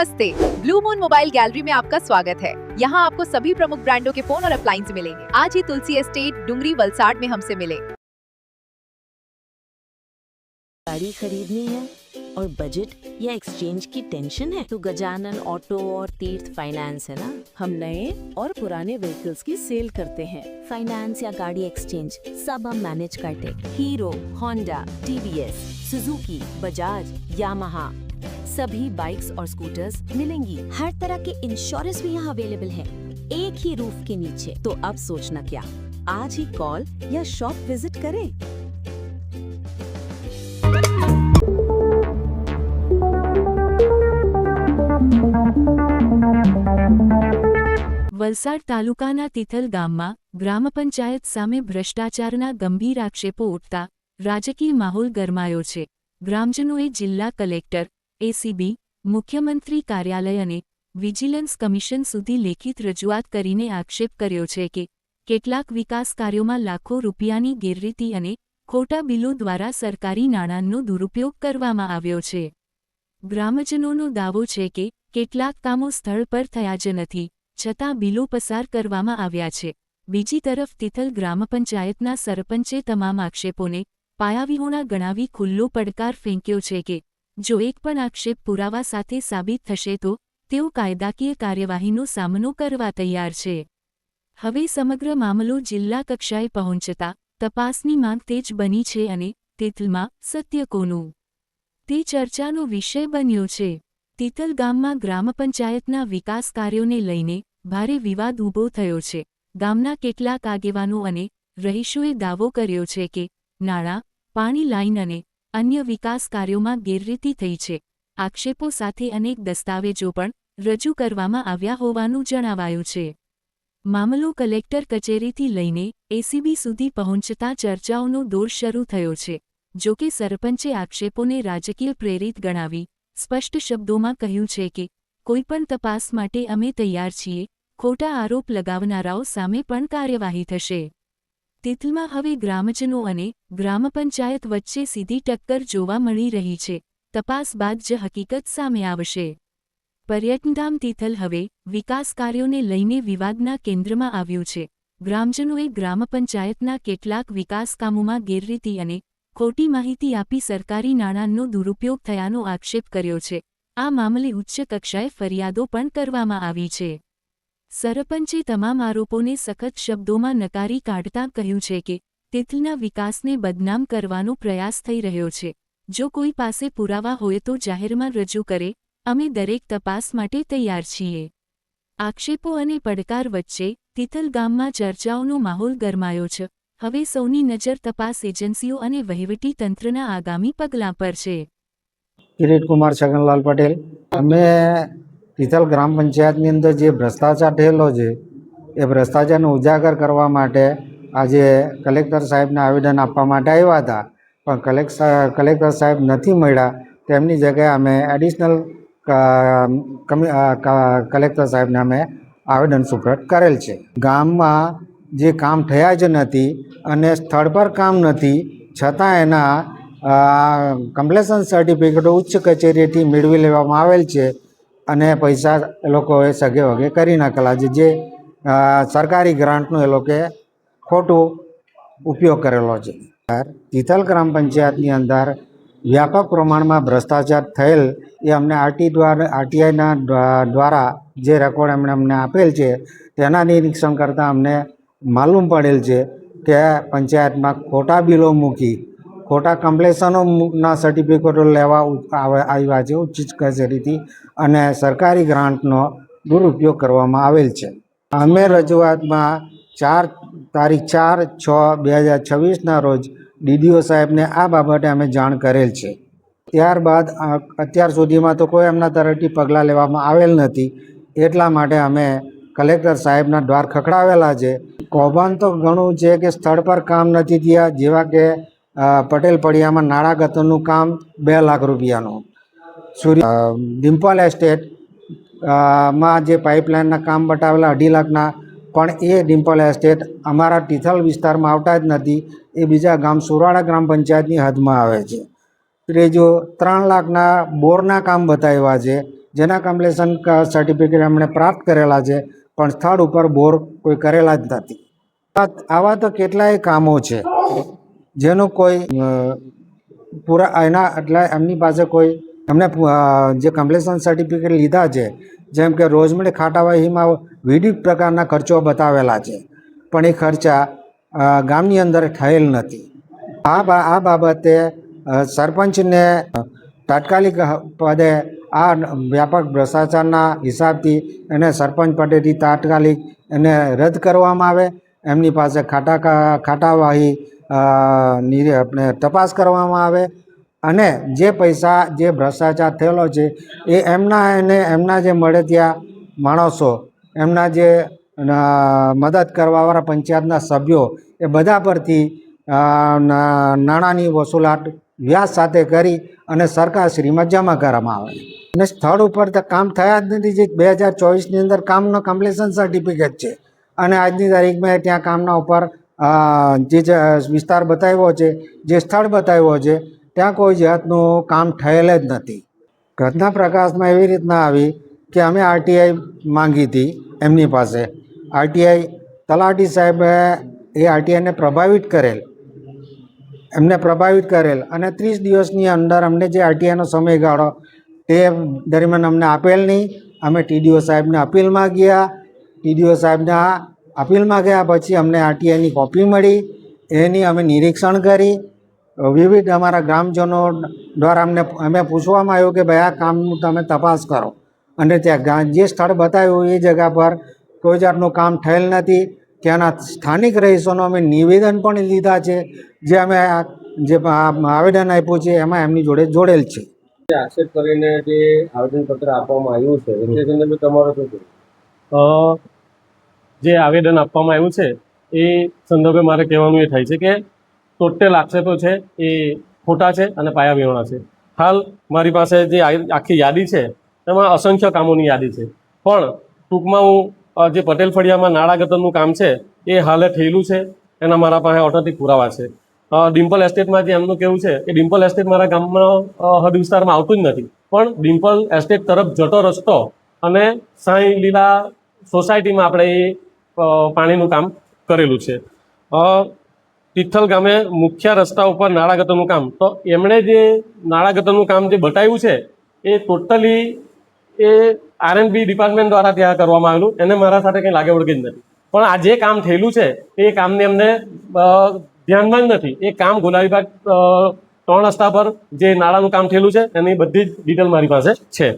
नमस्ते, blue moon mobile gallery में आपका स्वागत है। यहाँ आपको सभी प्रमुख ब्रांडों के फोन और अप्लायंस मिलेंगे। आज ही तुलसी एस्टेट डुंगरी वलसाड में हमसे मिले। गाड़ी खरीदनी है और बजट या एक्सचेंज की टेंशन है तो गजानन ऑटो और तीर्थ फाइनेंस है ना। हम नए और पुराने व्हीकल्स की सेल करते हैं। फाइनेंस या गाड़ी एक्सचेंज सब हम मैनेज करते हैं। Hero, Honda, TVS, Suzuki, Bajaj, Yamaha सभी बाइक्स और स्कूटर्स मिलेंगी। हर तरह के इंश्योरेंस भी यहाँ अवेलेबल है, एक ही रूफ के नीचे। तो अब सोचना क्या, आज ही कॉल या शॉप विजिट करें। વલસાડ તાલુકાના તિથલ ગામમાં ગ્રામ પંચાયત સામે ભ્રષ્ટાચારના ગંભીર આક્ષેપો ઉઠતા રાજકીય માહોલ ગરમાયો છે। ગ્રામજનોએ જિલ્લા કલેક્ટર, એસીબી, મુખ્યમંત્રી કાર્યાલય અને વિજિલન્સ કમિશન સુધી લેખિત રજૂઆત કરીને આક્ષેપ કર્યો છે કે કેટલાક વિકાસ કાર્યોમાં લાખો રૂપિયાની ગેરરીતિ અને ખોટા બિલો દ્વારા સરકારી નાણાંનો દુરુપયોગ કરવામાં આવ્યો છે। ગ્રામજનોનો દાવો છે કે કેટલાક કામો સ્થળ પર થયા જ નથી, છતાં બિલો પસાર કરવામાં આવ્યા છે। બીજી તરફ તિથલ ગ્રામ પંચાયતના સરપંચે તમામ આક્ષેપોને પાયાવિહોણા ગણાવી ખુલ્લો પડકાર ફેંક્યો છે કે જો એક પણ આક્ષેપ પુરાવા સાથે સાબિત થશે તો તેઓ કાયદાકીય કાર્યવાહીનો સામનો કરવા તૈયાર છે। હવે સમગ્ર મામલો જિલ્લા કક્ષાએ પહોંચતા તપાસની માંગ તેજ બની છે અને તિથલમાં સત્ય કોનું તે ચર્ચાનો વિષય બન્યો છે। તિથલ ગામમાં ગ્રામ પંચાયતના વિકાસ કાર્યોને લઈને ભારે વિવાદ ઊભો થયો છે। ગામના કેટલાક આગેવાનો અને રહીશોએ દાવો કર્યો છે કે નાણાં, પાણી લાઇન અને અન્ય વિકાસ કાર્યોમાં ગેરરીતિ થઈ છે। આક્ષેપો સાથે અનેક દસ્તાવેજો પણ રજૂ કરવામાં આવ્યા હોવાનું જણાવાયું છે। મામલો કલેક્ટર કચેરીથી લઈને એસીબી સુધી પહોંચતા ચર્ચાઓનો દોર શરૂ થયો છે। જોકે સરપંચે આક્ષેપોને રાજકીય પ્રેરિત ગણાવી સ્પષ્ટ શબ્દોમાં કહ્યું છે કે કોઈપણ તપાસ માટે અમે તૈયાર છીએ, ખોટા આરોપ લગાવનારાઓ સામે પણ કાર્યવાહી થશે। તિથલમાં હવે ગ્રામજનો અને ગ્રામ પંચાયત વચ્ચે સીધી ટક્કર જોવા મળી રહી છે। તપાસ બાદ જ હકીકત સામે આવશે। પર્યટનધામ તિથલ હવે વિકાસ કાર્યોને લઈને વિવાદના કેન્દ્રમાં આવ્યું છે। ગ્રામજનોએ ગ્રામ પંચાયતના કેટલાક વિકાસ કામોમાં ગેરરીતિ અને ખોટી માહિતી આપી સરકારી નાણાંનો દુરુપયોગ થયાનો આક્ષેપ કર્યો છે। આ મામલે ઉચ્ચ કક્ષાએ ફરિયાદો પણ કરવામાં આવી છે। સરપંચે તમામ આરોપોને સખત શબ્દોમાં નકારી કાઢતા કહ્યું છે કે તિથલના વિકાસને બદનામ કરવાનો પ્રયાસ થઈ રહ્યો છે। જો કોઈ પાસે પુરાવા હોય તો જાહેરમાં રજૂ કરે, અમે દરેક તપાસ માટે તૈયાર છીએ। આક્ષેપો અને પડકાર વચ્ચે તિથલ ગામમાં ચર્ચાઓનો માહોલ ગરમાયો છે। હવે સૌની નજર તપાસ એજન્સીઓ અને વહીવટી તંત્રના આગામી પગલાં પર છે। કિરીટ કુમાર છગનલાલ પટેલ, અમે તિથલ ગ્રામ પંચાયતની અંદર જે ભ્રષ્ટાચાર થયેલો છે એ ભ્રષ્ટાચારને ઉજાગર કરવા માટે આજે કલેક્ટર સાહેબને આવેદન આપવા માટે આવ્યા હતા, પણ કલેક્ટર સાહેબ નથી મળ્યા। તેમની જગ્યાએ અમે એડિશનલ કલેક્ટર સાહેબને અમે આવેદન સુપ્રત કરેલ છે। ગામમાં જે કામ થયા જ નથી અને સ્થળ પર કામ નથી, છતાં એના કમ્પ્લેશન સર્ટિફિકેટો ઉચ્ચ કચેરીથી મેળવી લેવામાં આવેલ છે અને પૈસા એ લોકોએ સગે વગે કરી નાખેલા છે। જે સરકારી ગ્રાન્ટનો એ લોકોએ ખોટું ઉપયોગ કરેલો છે। તિથલ ગ્રામ પંચાયતની અંદર વ્યાપક પ્રમાણમાં ભ્રષ્ટાચાર થયેલ એ અમને આરટીઆઈના દ્વારા જે રેકોર્ડ એમણે અમને આપેલ છે તેના નિરીક્ષણ કરતાં અમને માલુમ પડેલ છે કે પંચાયતમાં ખોટા બિલો મૂકી ખોટા કમ્પ્લેશનોના સર્ટિફિકેટો લેવા આવ્યા છે ઉચ્ચ કચેરીથી અને સરકારી ગ્રાન્ટનો દુરુપયોગ કરવામાં આવેલ છે। અમે રજૂઆતમાં તારીખ 4/6/2026ના રોજ ડીડીઓ સાહેબને આ બાબતે અમે જાણ કરેલ છે। ત્યારબાદ અત્યાર સુધીમાં તો કોઈ એમના તરફથી પગલાં લેવામાં આવેલ નથી, એટલા માટે અમે કલેક્ટર સાહેબના દ્વાર ખખડાવેલા છે। કૌભાંડ તો ઘણું છે કે સ્થળ પર કામ નથી થયા, જેવા કે પટેલ પડિયામાં નાળા ગતરનું કામ 2 લાખ રૂપિયાનું, ડિમ્પલ એસ્ટેટ માં જે પાઇપલાઇનના કામ બતાવેલા 2.5 લાખના, પણ એ ડિમ્પલ એસ્ટેટ અમારા તિથલ વિસ્તારમાં આવતા જ નથી, એ બીજા ગામ સુરાળા ગ્રામ પંચાયતની હદમાં આવે છે। ત્રીજું 3 લાખના બોરના કામ બતાવ્યા છે, જેના કમ્પ્લેશન સર્ટિફિકેટ એમણે પ્રાપ્ત કરેલા છે, પણ સ્થળ ઉપર બોર કોઈ કરેલા જ નથી. આવા તો કેટલાય કામો છે જેનું કોઈ પૂરા એના એટલે એમની પાસે કોઈ એમને જે કમ્પ્લેશન સર્ટિફિકેટ લીધા છે, જેમ કે રોજમેરી ખાટાવાહીમાં વિવિધ પ્રકારના ખર્ચો બતાવેલા છે, પણ એ ખર્ચા ગામની અંદર થયેલ નથી. આ બાબતે સરપંચને તાત્કાલિક પદે આ વ્યાપક ભ્રષ્ટાચારના હિસાબથી એને સરપંચ પદેથી તાત્કાલિક એને રદ કરવામાં આવે. એમની પાસે ખાટાવાહી આપણે તપાસ કરવામાં આવે અને જે પૈસા જે ભ્રષ્ટાચાર થયેલો છે એ એમના જે મળે ત્યાં માણસો, એમના જે મદદ કરવાવાળા પંચાયતના સભ્યો, એ બધા પરથી નાણાંની વસૂલાત વ્યાજ સાથે કરી અને સરકારશ્રીમાં જમા કરવામાં આવે. અને સ્થળ ઉપર તો કામ થયા જ નથી. જે 2024ની અંદર કામનો કમ્પ્લેશન સર્ટિફિકેટ છે અને આજની તારીખમાં ત્યાં કામના ઉપર જે વિસ્તાર બતાવ્યો છે, જે સ્થળ બતાવ્યો છે, ત્યાં કોઈ જાતનું કામ થયેલ જ નથી. ઘટના પ્રકાશમાં એવી રીતના આવી કે અમે આરટીઆઈ માંગી હતી એમની પાસે. આરટીઆઈ તલાટી સાહેબે એ આરટીઆઈને પ્રભાવિત કરેલ અને 30 દિવસની અંદર અમને જે આરટીઆઈનો સમયગાળો તે દરમિયાન અમને આપેલ નહીં. અમે ટીડીઓ સાહેબને અપીલમાં ગયા. ટીડીઓ સાહેબના અપીલમાં ગયા પછી અમને આરટીઆઈની કોપી મળી. એની અમે નિરીક્ષણ કરી. વિવિધ અમારા ગ્રામજનો દ્વારા અમે પૂછવામાં આવ્યું કે ભાઈ આ કામનું તમે તપાસ કરો, અને ત્યાં જે સ્થળ બતાવ્યું એ જગ્યા પર કોઈ જાતનું કામ થયેલ નથી. ત્યાંના સ્થાનિક રહીશોનો અમે નિવેદન પણ લીધા છે, જે અમે જે આવેદન આપ્યું છે એમાં એમની જોડે જોડેલ છે. આક્ષેપ કરીને જે આવેદનપત્ર આપવામાં આવ્યું છે તે સંદર્ભે તમારો શું કહેવું? જે આવેદન આપવામાં આવ્યું છે એ સંદર્ભે મારે કહેવાનું એ થાય છે કે ટોટલ આક્ષેપો છે એ ખોટા છે અને પાયાવિહોણા છે. હાલ મારી પાસે જે આખી યાદી છે એમાં અસંખ્ય કામોની યાદી છે, પણ ટૂંકમાં હું જે પટેલ ફળિયામાં નાળા ગટરનું કામ છે એ હાલે થયેલું છે, એના મારા પાસે ઓથેન્ટિક પુરાવા છે. ડિમ્પલ એસ્ટેટમાં જે એમનું કહેવું છે એ ડિમ્પલ એસ્ટેટ મારા ગામમાં હદ વિસ્તારમાં આવતું જ નથી, પણ ડિમ્પલ એસ્ટેટ તરફ જતો રસ્તો અને સાંઈ લીલા સોસાયટીમાં આપણે એ પાણીનું કામ કરેલું છે. તિથલ ગામે મુખ્ય રસ્તા ઉપર નાળા ગટરનું કામ, તો એમણે જે નાળા ગટરનું કામ જે બતાવ્યું છે એ ટોટલી એ આરએનબી ડિપાર્ટમેન્ટ દ્વારા ત્યાં કરવામાં આવેલું, એને મારા સાથે કંઈ લાગે વળગે જ નથી. પણ આ જે કામ થયેલું છે એ કામને એમને ધ્યાનમાં જ નથી. એ કામ ગોલાવીબાગ 3 રસ્તા પર જે નાળાનું કામ થયેલું છે એની બધી જ ડિટેલ મારી પાસે છે.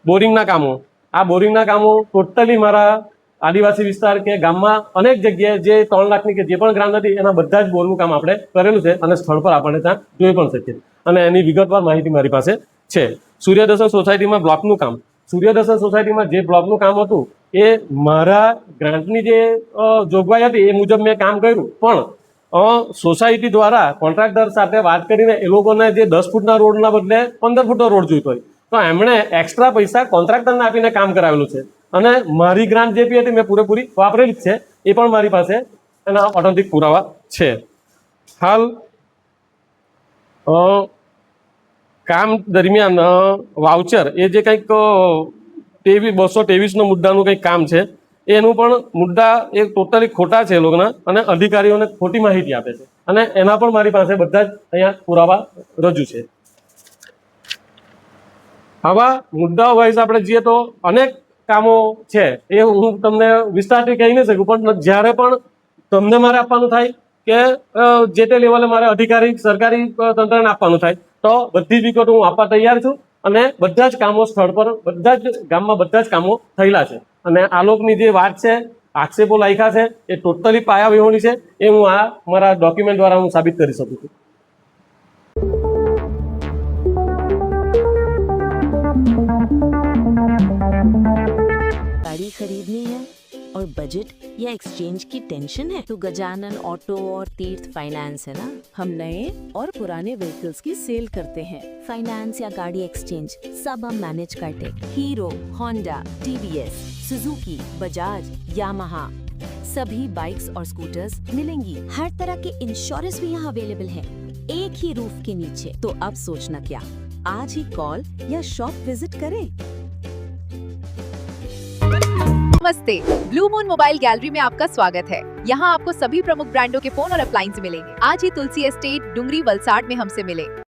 બોરિંગના કામો, આ બોરિંગના કામો ટોટલી મારા આદિવાસી વિસ્તાર કે ગામમાં અનેક જગ્યાએ જે 3 લાખની કે જે પણ ગ્રાન્ટ હતી એના બધા જ બોરનું કામ આપણે કરેલું છે અને સ્થળ પર આપણને ત્યાં જોઈ પણ શકીએ, અને એની વિગતવાર માહિતી મારી પાસે છે. સૂર્યદર્શન સોસાયટીમાં બ્લોકનું કામ, સૂર્યદર્શન સોસાયટીમાં જે બ્લોકનું કામ હતું એ મારા ગ્રાન્ટની જે જોગવાઈ હતી એ મુજબ મેં કામ કર્યું, પણ સોસાયટી દ્વારા કોન્ટ્રાક્ટર સાથે વાત કરીને એ લોકોને જે 10 ફૂટના રોડના બદલે 15 ફૂટનો રોડ જોઈતો હોય તો એમણે એક્સ્ટ્રા પૈસા કોન્ટ્રાક્ટરને આપીને કામ કરાવેલું છે, અને મારી ગ્રાન્ટ જે પી હતી મેં પૂરેપૂરી વાપરેલી જ છે. એ પણ મારી પાસે એના ઓથેન્ટિક પુરાવા છે. હાલ કામ દરમિયાન વાઉચર એ જે કંઈક 223 મુદ્દાનું કંઈક કામ છે એનું પણ મુદ્દા એ ટોટલી ખોટા છે એ લોકોના, અને અધિકારીઓને ખોટી માહિતી આપે છે, અને એના પણ મારી પાસે બધા જ અહીંયા પુરાવા રજૂ છે. આવા મુદ્દાઓ વાઇઝ આપણે જઈએ તો અનેક કામો છે, એ હું તમને વિસ્તારથી કહી નહીં શકું, પણ જ્યારે પણ તમને મારે આપવાનું થાય કે જે તે લેવલે મારે અધિકારી સરકારી તંત્રને આપવાનું થાય તો બધી જ વિગતો હું આપવા તૈયાર છું, અને બધા જ કામો સ્થળ પર બધા જ ગામમાં બધા જ કામો થયેલા છે. અને આ લોકની જે વાત છે, આક્ષેપો લખ્યા છે એ ટોટલી પાયાવિહોણી છે, એ હું આ મારા ડોક્યુમેન્ટ દ્વારા હું સાબિત કરી શકું છું. गाड़ी खरीदनी है और बजट या एक्सचेंज की टेंशन है तो गजानन ऑटो और तीर्थ फाइनेंस है ना. हम नए और पुराने व्हीकल्स की सेल करते हैं. फाइनेंस या गाड़ी एक्सचेंज सब हम मैनेज करते. Hero, Honda, TVS, Suzuki, Bajaj, Yamaha सभी बाइक्स और स्कूटर्स मिलेंगी. हर तरह के इंश्योरेंस भी यहाँ अवेलेबल है, एक ही रूफ के नीचे. तो अब सोचना क्या, आज ही कॉल या शॉप विजिट करें. नमस्ते, ब्लू मून मोबाइल गैलरी में आपका स्वागत है। यहाँ आपको सभी प्रमुख ब्रांडों के फोन और अप्लायंस मिलेंगे। आज ही तुलसी एस्टेट डुंगरी वलसाड में हमसे मिले।